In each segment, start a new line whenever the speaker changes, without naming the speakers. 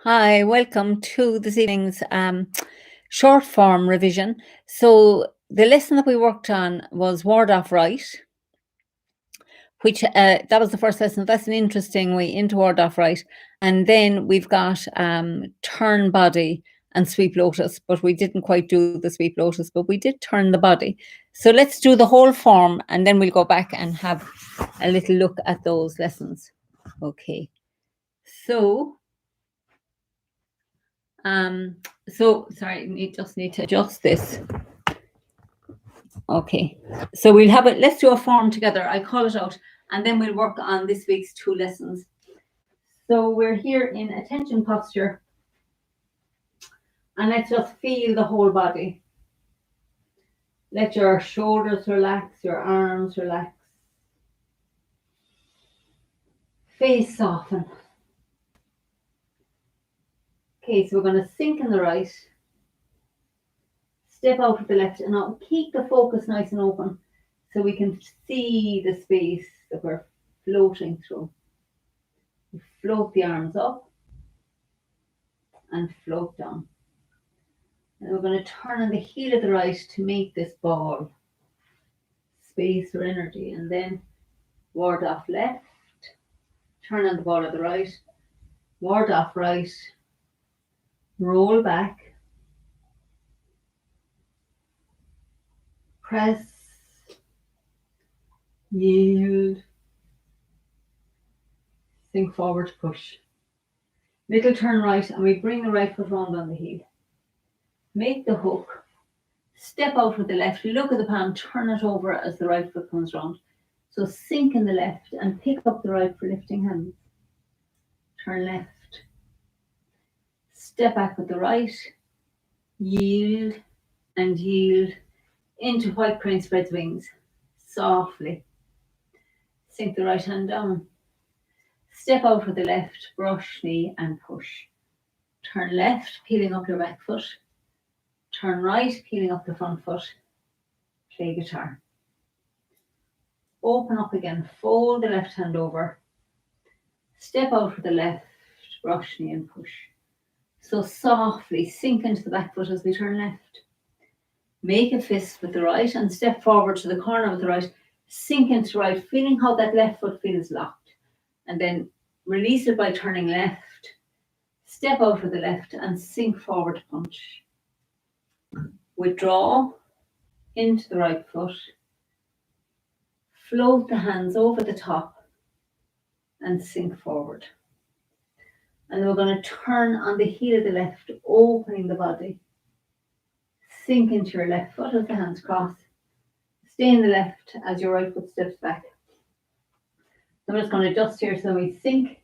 Hi, welcome to this evening's short form revision. So the lesson that we worked on was ward off right, which that was the first lesson. That's an interesting way into ward off right. And then we've got turn body and sweep lotus, but we didn't quite do the sweep lotus, but we did turn the body. So let's do the whole form and then we'll go back and have a little look at those lessons. Okay. So sorry, we just need to adjust this. Okay, so we'll have it. Let's do a form together. I call it out, and then we'll work on this week's two lessons. So we're here in attention posture, and let's just feel the whole body. Let your shoulders relax, your arms relax, face soften. Okay, so we're going to sink in the right, step out with the left, and now keep the focus nice and open so we can see the space that we're floating through. We float the arms up and float down. And we're going to turn on the heel of the right to make this ball, space or energy, and then ward off left, turn on the ball of the right, ward off right, roll back, press, yield, sink forward, push. Little turn right, and we bring the right foot round on the heel. Make the hook, step out with the left, look at the palm, turn it over as the right foot comes round. So sink in the left and pick up the right for lifting hands. Turn left. Step back with the right. Yield and yield into white crane spreads wings. Softly. Sink the right hand down. Step out with the left, brush knee and push. Turn left, peeling up your back foot. Turn right, peeling up the front foot. Play guitar. Open up again, fold the left hand over. Step out with the left, brush knee and push. So softly sink into the back foot as we turn left. Make a fist with the right and step forward to the corner with the right. Sink into the right, feeling how that left foot feels locked. And then release it by turning left. Step out with the left and sink forward to punch. Withdraw into the right foot. Float the hands over the top and sink forward. And we're going to turn on the heel of the left, opening the body. Sink into your left foot as the hands cross. Stay in the left as your right foot steps back. So I'm just going to adjust here. So we sink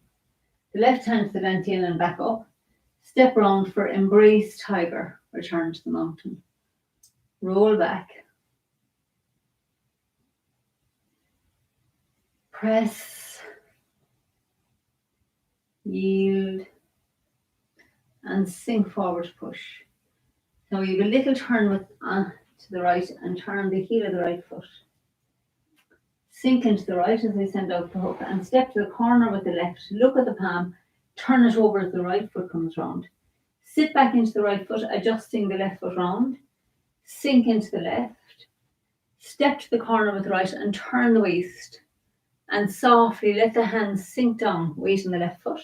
the left hand to the dantian and back up. Step round for embrace tiger. Return to the mountain. Roll back. Press. Yield. And sink forward, push. Now you have a little turn with to the right and turn the heel of the right foot. Sink into the right as we send out the hook and step to the corner with the left. Look at the palm, turn it over as the right foot comes round. Sit back into the right foot, adjusting the left foot round. Sink into the left. Step to the corner with the right and turn the waist. And softly let the hands sink down, weight in the left foot.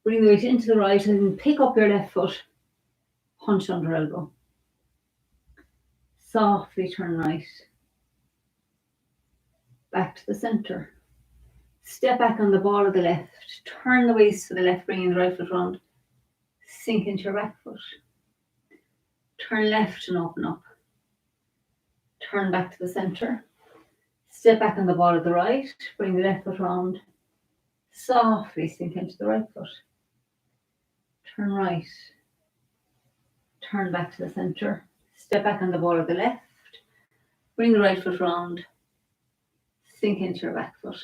Bring the weight into the right and pick up your left foot. Hunch under elbow. Softly turn right. Back to the center. Step back on the ball of the left. Turn the waist to the left, bringing the right foot round. Sink into your back foot. Turn left and open up. Turn back to the center. Step back on the ball of the right. Bring the left foot round. Softly sink into the right foot. Turn right. Turn back to the center. Step back on the ball of the left. Bring the right foot round. Sink into your back foot.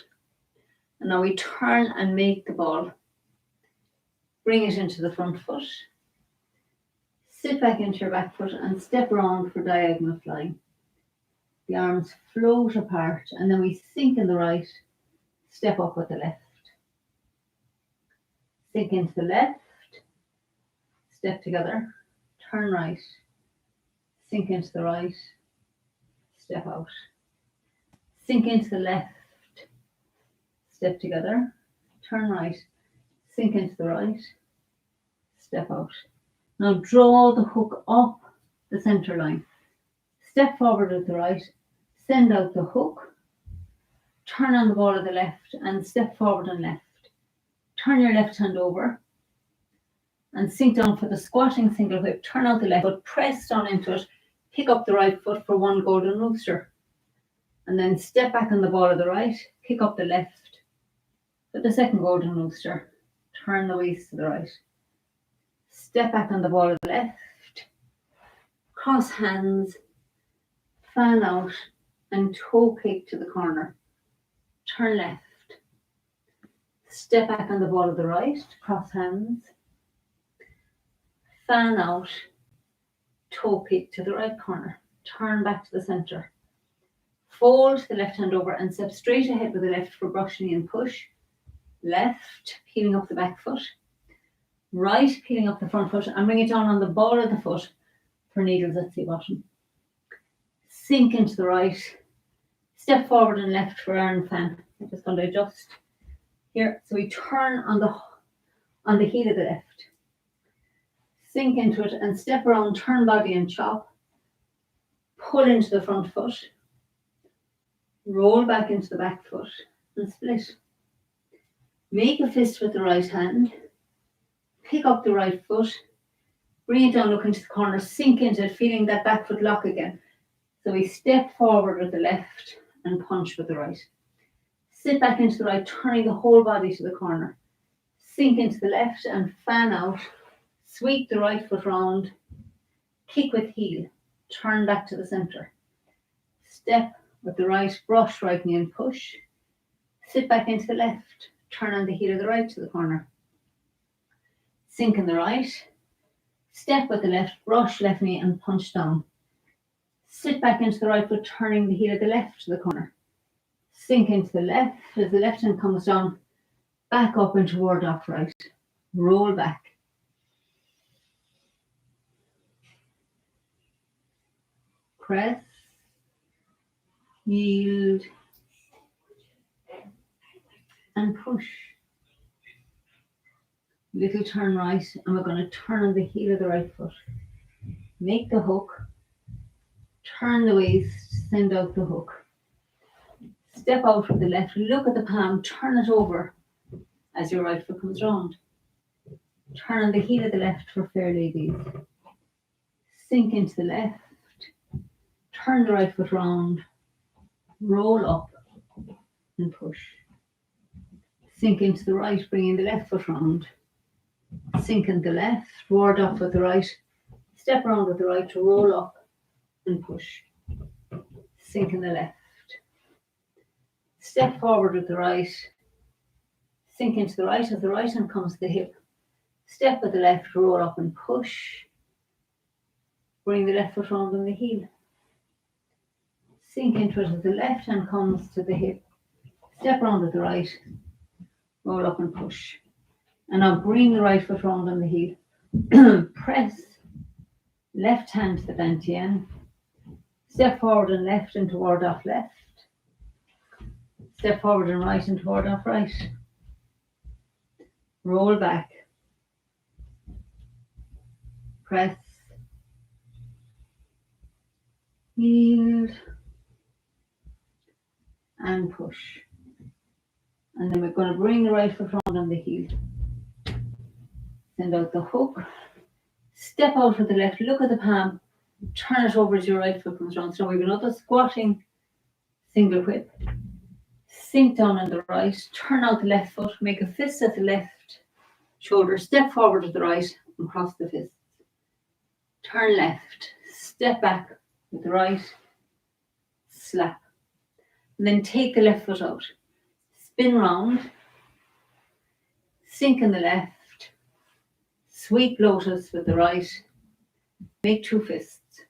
And now we turn and make the ball. Bring it into the front foot. Sit back into your back foot and step around for diagonal flying. The arms float apart and then we sink in the right, step up with the left. Sink into the left, step together, turn right, sink into the right, step out. Sink into the left, step together, turn right, sink into the right, step out. Now draw the hook up the centre line. Step forward with the right, send out the hook, turn on the ball of the left and step forward and left. Turn your left hand over and sink down for the squatting single whip. Turn out the left foot, press down into it, pick up the right foot for one golden rooster. And then step back on the ball of the right, pick up the left for the second golden rooster. Turn the waist to the right. Step back on the ball of the left, cross hands, fan out and toe kick to the corner. Turn left. Step back on the ball of the right, cross hands, fan out, toe kick to the right corner. Turn back to the centre. Fold the left hand over and step straight ahead with the left for brushing and push. Left, peeling up the back foot. Right, peeling up the front foot and bring it down on the ball of the foot for needles at sea bottom. Sink into the right. Step forward and left for iron fan. I'm just going to adjust here. So we turn on the heel of the left. Sink into it and step around, turn body and chop. Pull into the front foot. Roll back into the back foot and split. Make a fist with the right hand. Pick up the right foot. Bring it down, look into the corner, sink into it, feeling that back foot lock again. So we step forward with the left and punch with the right. Sit back into the right, turning the whole body to the corner. Sink into the left and fan out. Sweep the right foot round. Kick with heel. Turn back to the centre. Step with the right, brush right knee and push. Sit back into the left. Turn on the heel of the right to the corner. Sink in the right. Step with the left, brush left knee and punch down. Sit back into the right foot, turning the heel of the left to the corner. Sink into the left as the left hand comes down. Back up and toward off right. Roll back. Press. Yield. And push. Little turn right, and we're going to turn on the heel of the right foot. Make the hook. Turn the waist, send out the hook. Step out with the left, look at the palm, turn it over as your right foot comes round. Turn on the heel of the left for fair ladies. Sink into the left. Turn the right foot round. Roll up and push. Sink into the right, bringing the left foot round. Sink in the left, ward off with the right. Step around with the right to roll up and push. Sink in the left. Step forward with the right. Sink into the right as the right hand comes to the hip. Step with the left, roll up and push. Bring the left foot round on the heel. Sink into it as the left hand comes to the hip. Step around with the right. Roll up and push. And now bring the right foot round on the heel. Press. Left hand to the dantian. Step forward and left and toward off left. Step forward and right and toward off right. Roll back. Press. Yield. And push. And then we're going to bring the right foot round on the heel. Send out the hook. Step out with the left, look at the palm, turn it over as your right foot comes round. So we have another squatting single whip. Sink down on the right, turn out the left foot, make a fist at the left shoulder, step forward with the right and cross the fists. Turn left, step back with the right, slap. And then take the left foot out. Spin round, sink in the left, sweep lotus with the right, make two fists.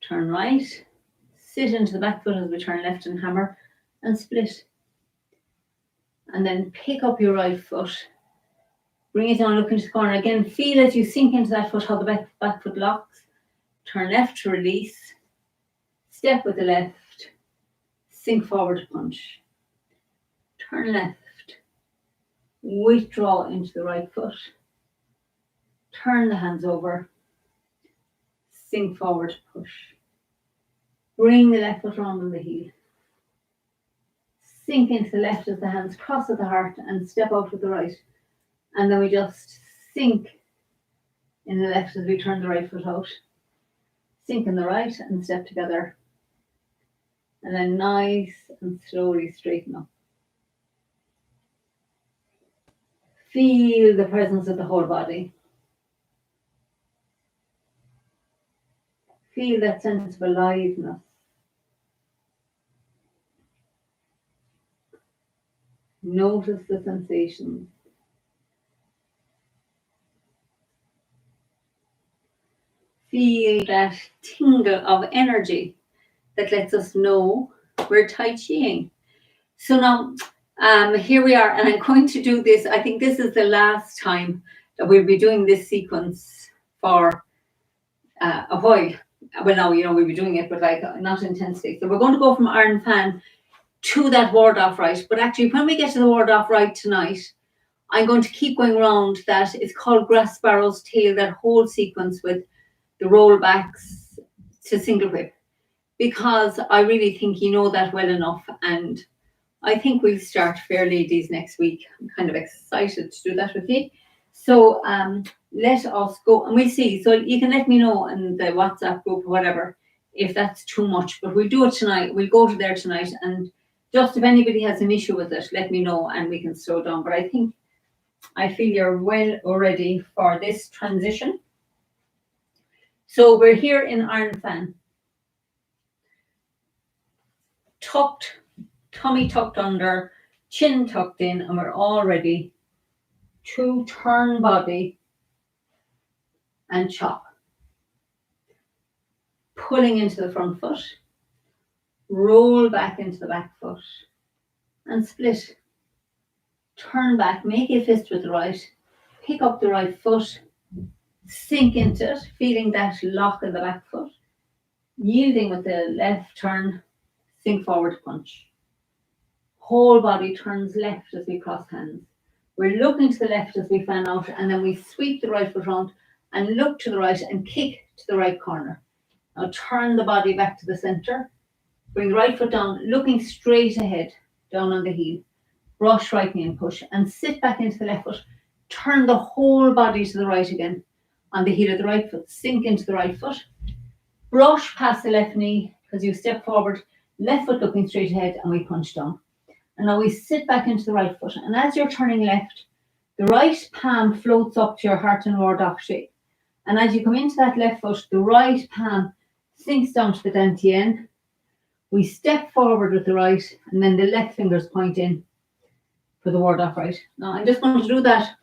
Turn right, sit into the back foot as we turn left and hammer and split. And then pick up your right foot, Bring it down, look into the corner. Again, feel as you sink into that foot, how the back foot locks. Turn left to release. Step with the left. Sink forward to punch. Turn left. Withdraw into the right foot. Turn the hands over. Sink forward to push. Bring the left foot round on the heel. Sink into the left as the hands cross at the heart and step out with the right. And then we just sink in the left as we turn the right foot out. Sink in the right and step together. And then nice and slowly straighten up. Feel the presence of the whole body. Feel that sense of aliveness. Notice the sensations. Feel that tingle of energy that lets us know we're Tai Chiing. So now, here we are, and I'm going to do this. I think this is the last time that we'll be doing this sequence for a while. Well, now, we'll be doing it, but like not intensely. So we're going to go from Iron Fan to that ward off right. But actually, when we get to the ward off right tonight, I'm going to keep going around that. It's called Grass Sparrow's Tail, that whole sequence with the rollbacks to single whip, because I really think you know that well enough, and I think we'll start Fair Ladies next week. I'm kind of excited to do that with you. So let us go, and we'll see. So you can let me know in the WhatsApp group or whatever if that's too much, but we'll do it tonight. We'll go to there tonight, and just if anybody has an issue with it, let me know and we can slow down. But I feel you're well ready for this transition. So we're here in Iron Fan. Tucked, tummy tucked under, chin tucked in, and we're all ready to turn body and chop. Pulling into the front foot, roll back into the back foot, and split. Turn back, make a fist with the right, pick up the right foot, sink into it, feeling that lock in the back foot, yielding with the left turn, sink forward punch. Whole body turns left as we cross hands. We're looking to the left as we fan out, and then we sweep the right foot round and look to the right and kick to the right corner. Now turn the body back to the center. Bring the right foot down, looking straight ahead, down on the heel. Brush right knee and push, and sit back into the left foot. Turn the whole body to the right again on the heel of the right foot. Sink into the right foot. Brush past the left knee because you step forward, left foot looking straight ahead, and we punch down. And now we sit back into the right foot. And as you're turning left, the right palm floats up to your heart and ward off shape. And as you come into that left foot, the right palm sinks down to the dantian. We step forward with the right, and then the left fingers point in for the ward off right. Now I'm just going to do that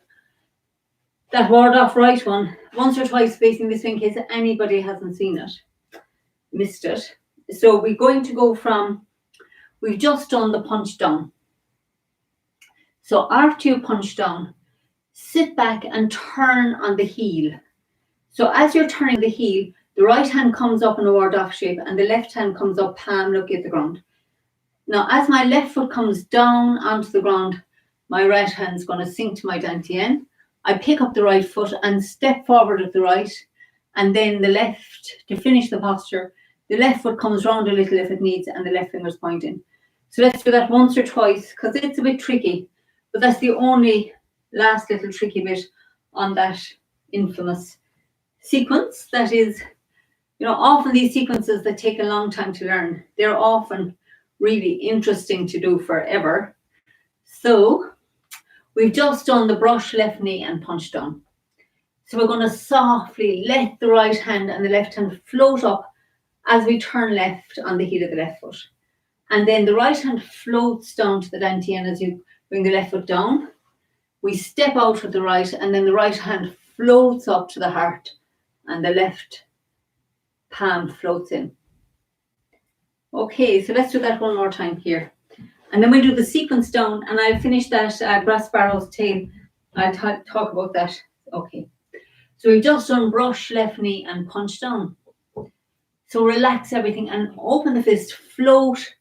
ward off right one once or twice facing this way in case anybody hasn't seen it, missed it. So we're going to go from, we've just done the punch down. So after you punch down, sit back and turn on the heel. So as you're turning the heel, the right hand comes up in a ward off shape and the left hand comes up, palm looking at the ground. Now as my left foot comes down onto the ground, my right hand's going to sink to my dantian. I pick up the right foot and step forward with the right, and then the left, to finish the posture, the left foot comes round a little if it needs, and the left finger's pointing. So let's do that once or twice, because it's a bit tricky, but that's the only last little tricky bit on that infamous sequence. That is, often these sequences that take a long time to learn, they're often really interesting to do forever. So we've just done the brush left knee and punch down. So we're going to softly let the right hand and the left hand float up as we turn left on the heel of the left foot. And then the right hand floats down to the dantian as you bring the left foot down. We step out with the right, and then the right hand floats up to the heart and the left palm floats in. Okay, so let's do that one more time here. And then we'll do the sequence down, and I'll finish that Grass Sparrow's Tail I'll talk about that. Okay. So we've just done brush left knee and punch down. So relax everything and open the fist, float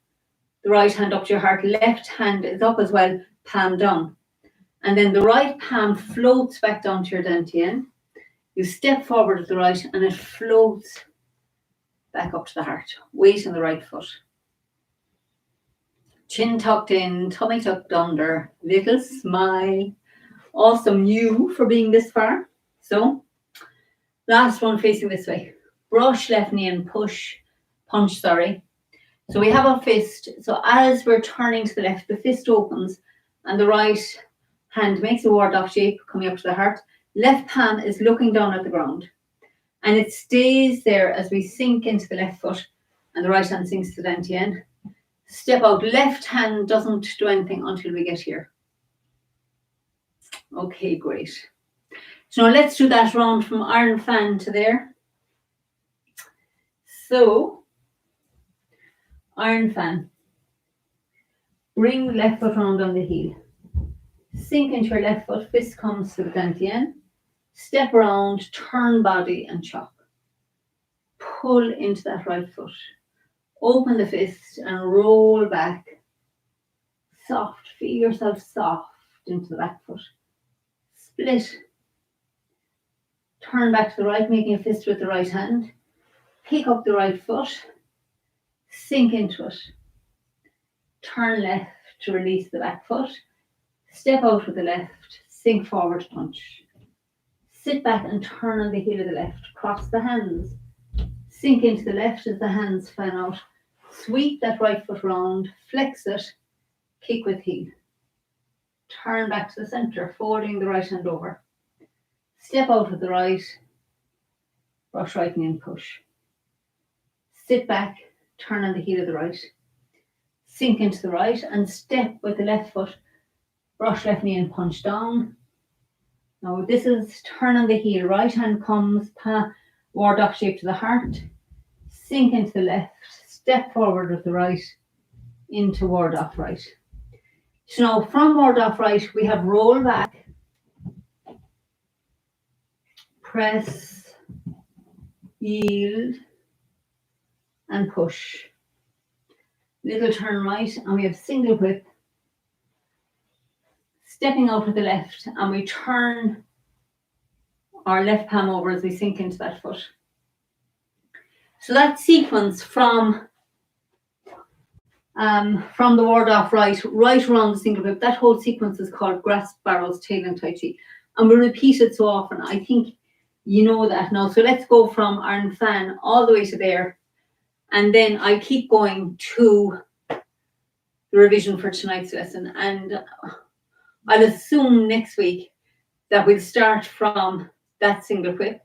the right hand up to your heart, left hand is up as well, palm down. And then the right palm floats back down to your dantian. You step forward with the right and it floats back up to the heart. Weight on the right foot. Chin tucked in, tummy tucked under, little smile. Awesome you for being this far. So, last one facing this way. Brush left knee and punch, sorry. So we have our fist. So as we're turning to the left, the fist opens and the right hand makes a ward off shape coming up to the heart. Left palm is looking down at the ground. And it stays there as we sink into the left foot and the right hand sinks to the dantian. Step out. Left hand doesn't do anything until we get here. Okay, great. So now let's do that round from iron fan to there. So, iron fan. Bring the left foot round on the heel. Sink into your left foot, fist comes to the dantian. Step around, turn body and chop. Pull into that right foot. Open the fist and roll back. Soft, feel yourself soft into the back foot. Split. Turn back to the right, making a fist with the right hand. Pick up the right foot. Sink into it. Turn left to release the back foot. Step out with the left. Sink forward, punch. Sit back and turn on the heel of the left. Cross the hands. Sink into the left as the hands fan out. Sweep that right foot round. Flex it. Kick with heel. Turn back to the center, folding the right hand over. Step out with the right. Brush right knee and push. Sit back. Turn on the heel of the right. Sink into the right and step with the left foot. Brush left knee and punch down. Now this is turn on the heel. Right hand comes ward off shape to the heart. Sink into the left. Step forward with the right into ward off right. So now from ward off right, we have roll back, press, yield, and push. Little turn right, and we have single whip. Stepping out with the left, and we turn our left palm over as we sink into that foot. So that sequence from the ward off right around the single whip, that whole sequence is called grasp, barrels, tail and tai chi. And we repeat it so often. I think you know that now. So let's go from iron fan all the way to there. And then I keep going to the revision for tonight's lesson. And I'll assume next week that we'll start from that single whip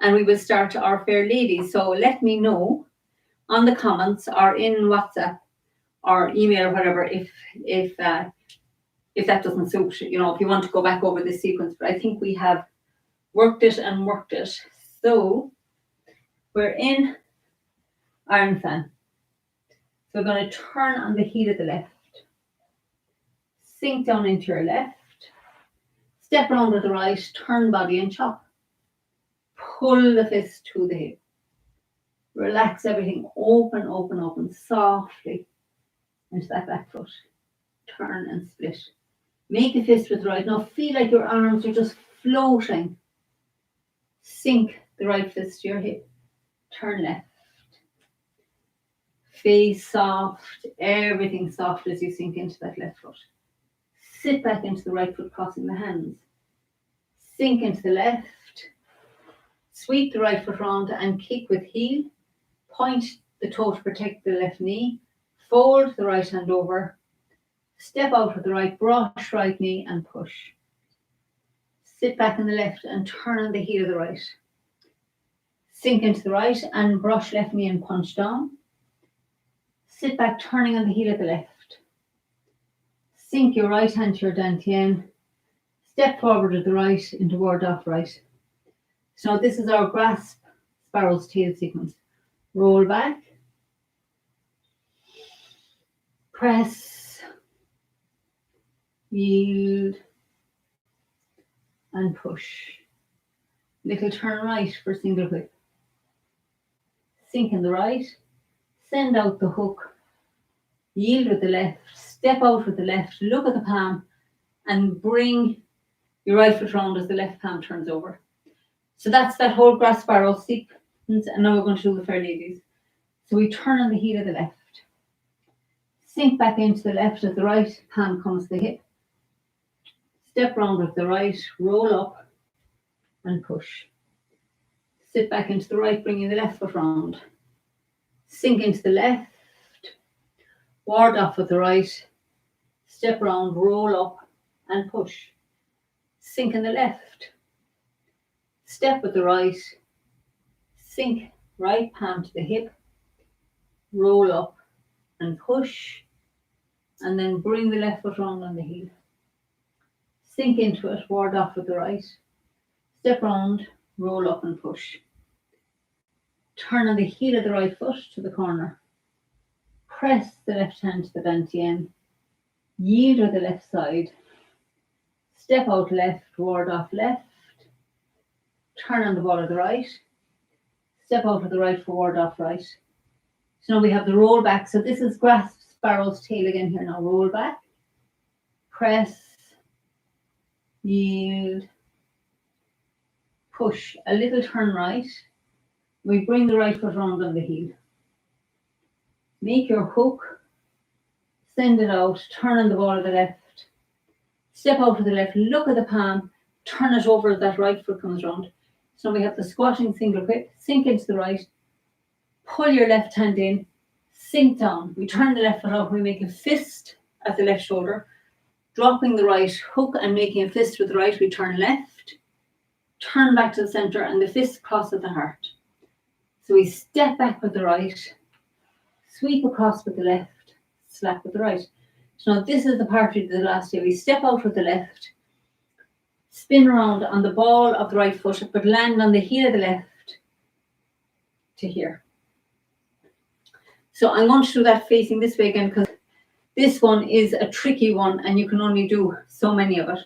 and we will start our Fair Ladies. So let me know on the comments or in WhatsApp or email or whatever if that doesn't suit, if you want to go back over this sequence. But I think we have worked it. So we're in iron fan. So we're going to turn on the heel of the left. Sink down into your left. Step around with the right. Turn body and chop. Pull the fist to the hip. Relax everything. Open, softly into that back foot. Turn and split. Make a fist with the right. Now feel like your arms are just floating. Sink the right fist to your hip. Turn left. Face soft. Everything soft as you sink into that left foot. Sit back into the right foot, crossing the hands. Sink into the left. Sweep the right foot round and kick with heel. Point the toe to protect the left knee. Fold the right hand over. Step out with the right, brush right knee and push. Sit back in the left and turn on the heel of the right. Sink into the right and brush left knee and punch down. Sit back, turning on the heel of the left. Sink your right hand to your dantian. Step forward with the right into ward off right. So now this is our grasp, sparrow's tail sequence. Roll back. Press. Yield. and push. Little turn right for single whip. Sink in the right, send out the hook, yield with the left, step out with the left, look at the palm, and bring your right foot round as the left palm turns over. So that's that whole grass sparrow sequence, and now we're going to do the Fair Ladies. So we turn on the heel of the left, sink back into the left as the right palm comes to the hip, step round with the right, roll up and push. Sit back into the right, bringing the left foot round. Sink into the left, ward off with the right, step round, roll up and push. Sink in the left, step with the right, sink right palm to the hip, roll up and push, and then bring the left foot round on the heel. Sink into it, ward off with the right, step round, roll up and push. Turn on the heel of the right foot to the corner. Press the left hand to the dantian. Yield with the left side. Step out left, ward off left. Turn on the ball of the right. Step out with the right for ward off right. So now we have the roll back. So this is grass sparrow's tail again here now. Roll back. Press. Yield. Push. A little turn right. We bring the right foot round on the heel. Make your hook. Send it out. Turn on the ball of the left. Step out to the left. Look at the palm. Turn it over as that right foot comes round. So we have the squatting single whip. Sink into the right. Pull your left hand in. Sink down. We turn the left foot out. We make a fist at the left shoulder. Dropping the right hook and making a fist with the right. We turn left. Turn back to the center and the fist crosses the heart. So we step back with the right, sweep across with the left, slap with the right. So now this is the part we did the last day. We step out with the left, spin around on the ball of the right foot, but land on the heel of the left to here. So I'm going to do that facing this way again because this one is a tricky one and you can only do so many of it.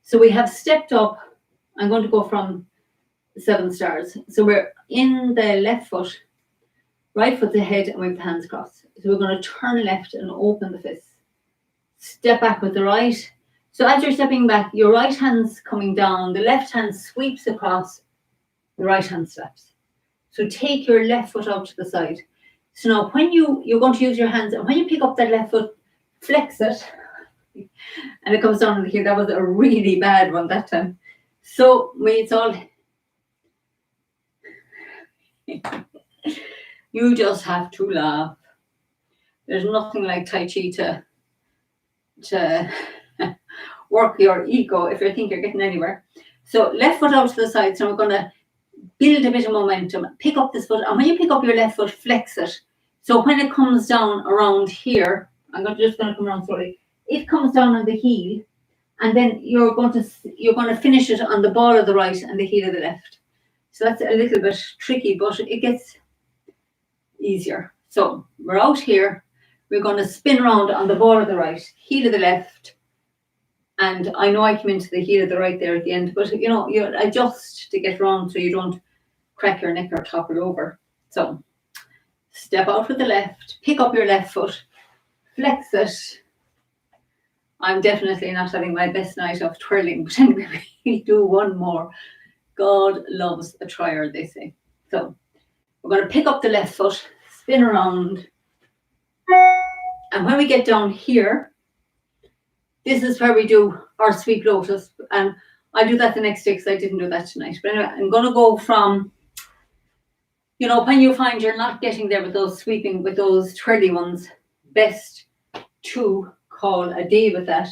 So we have stepped up. I'm going to go from 7 stars. So we're in the left foot, right foot's ahead, and we have the hands crossed. So we're going to turn left and open the fist. Step back with the right. So as you're stepping back, your right hand's coming down, the left hand sweeps across, the right hand slaps. So take your left foot out to the side. So now when you're going to use your hands, and when you pick up that left foot, flex it, and it comes down here. That was a really bad one that time. So it's all... You just have to laugh. There's nothing like Tai Chi to work your ego if you think you're getting anywhere. So left foot out to the side. So we're going to build a bit of momentum. Pick up this foot, and when you pick up your left foot, flex it. So when it comes down around here, just going to come around slowly. It comes down on the heel, and then you're going to finish it on the ball of the right and the heel of the left. So that's a little bit tricky, but it gets easier. So we're out here. We're going to spin around on the ball of the right, heel of the left. And I know I came into the heel of the right there at the end, but you adjust to get round so you don't crack your neck or topple over. So step out with the left, pick up your left foot, flex it. I'm definitely not having my best night of twirling, but anyway, we'll do one more. God loves a trier, they say. So we're going to pick up the left foot, spin around. And when we get down here, this is where we do our sweep lotus. And I'll do that the next day because I didn't do that tonight. But anyway, I'm going to go from, when you find you're not getting there with those sweeping, with those twirly ones, best to call a day with that.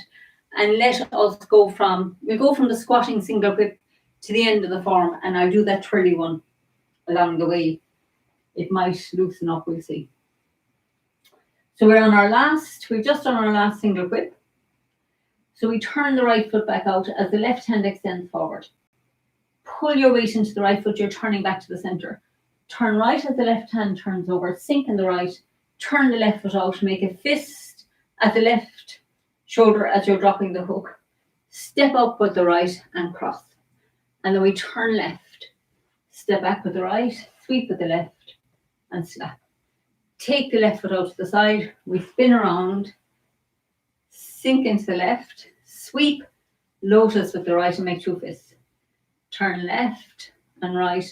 And let us go from the squatting single whip to the end of the form, and I'll do that twirly one along the way. It might loosen up, we'll see. So we've just done our last single whip. So we turn the right foot back out as the left hand extends forward. Pull your weight into the right foot, you're turning back to the center. Turn right as the left hand turns over, sink in the right, turn the left foot out, make a fist at the left shoulder as you're dropping the hook. Step up with the right and cross. And then we turn left. Step back with the right, sweep with the left, and slap. Take the left foot out to the side. We spin around, sink into the left, sweep, lotus with the right and make 2 fists. Turn left and right,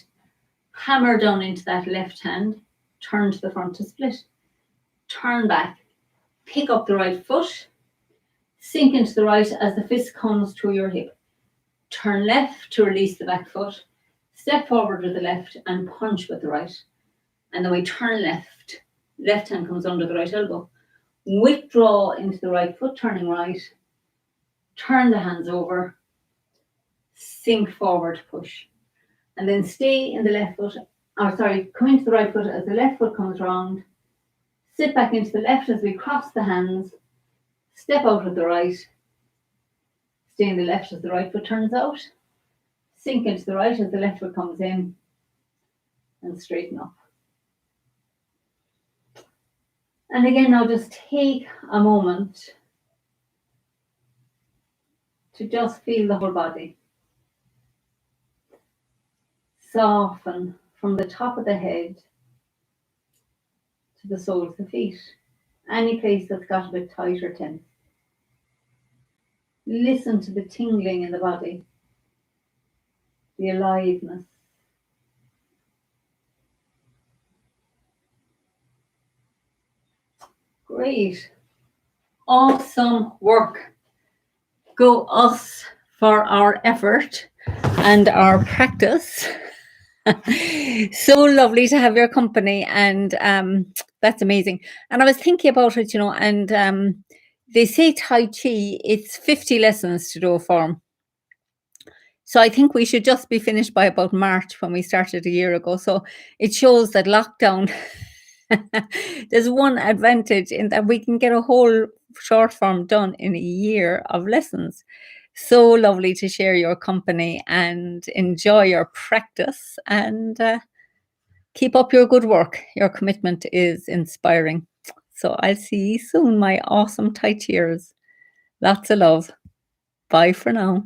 hammer down into that left hand, turn to the front to split. Turn back, pick up the right foot, sink into the right as the fist comes to your hip. Turn left to release the back foot, step forward with the left and punch with the right. And then we turn left, left hand comes under the right elbow. Withdraw into the right foot, turning right, turn the hands over, sink forward, push. And then stay in the left foot, come into the right foot as the left foot comes round, sit back into the left as we cross the hands, step out with the right, stay in the left as the right foot turns out, sink into the right as the left foot comes in, and straighten up. And again, now just take a moment to just feel the whole body. Soften from the top of the head to the soles of the feet. Any place that's got a bit tight or tense. Listen to the tingling in the body, the aliveness. Great. Awesome work. Go us for our effort and our practice. So lovely to have your company, and that's amazing. And I was thinking about it, and they say Tai Chi, it's 50 lessons to do a form. So I think we should just be finished by about March when we started a year ago. So it shows that lockdown, there's one advantage in that we can get a whole short form done in a year of lessons. So lovely to share your company and enjoy your practice, and keep up your good work. Your commitment is inspiring. So I'll see you soon, my awesome Tai Chiers. Lots of love. Bye for now.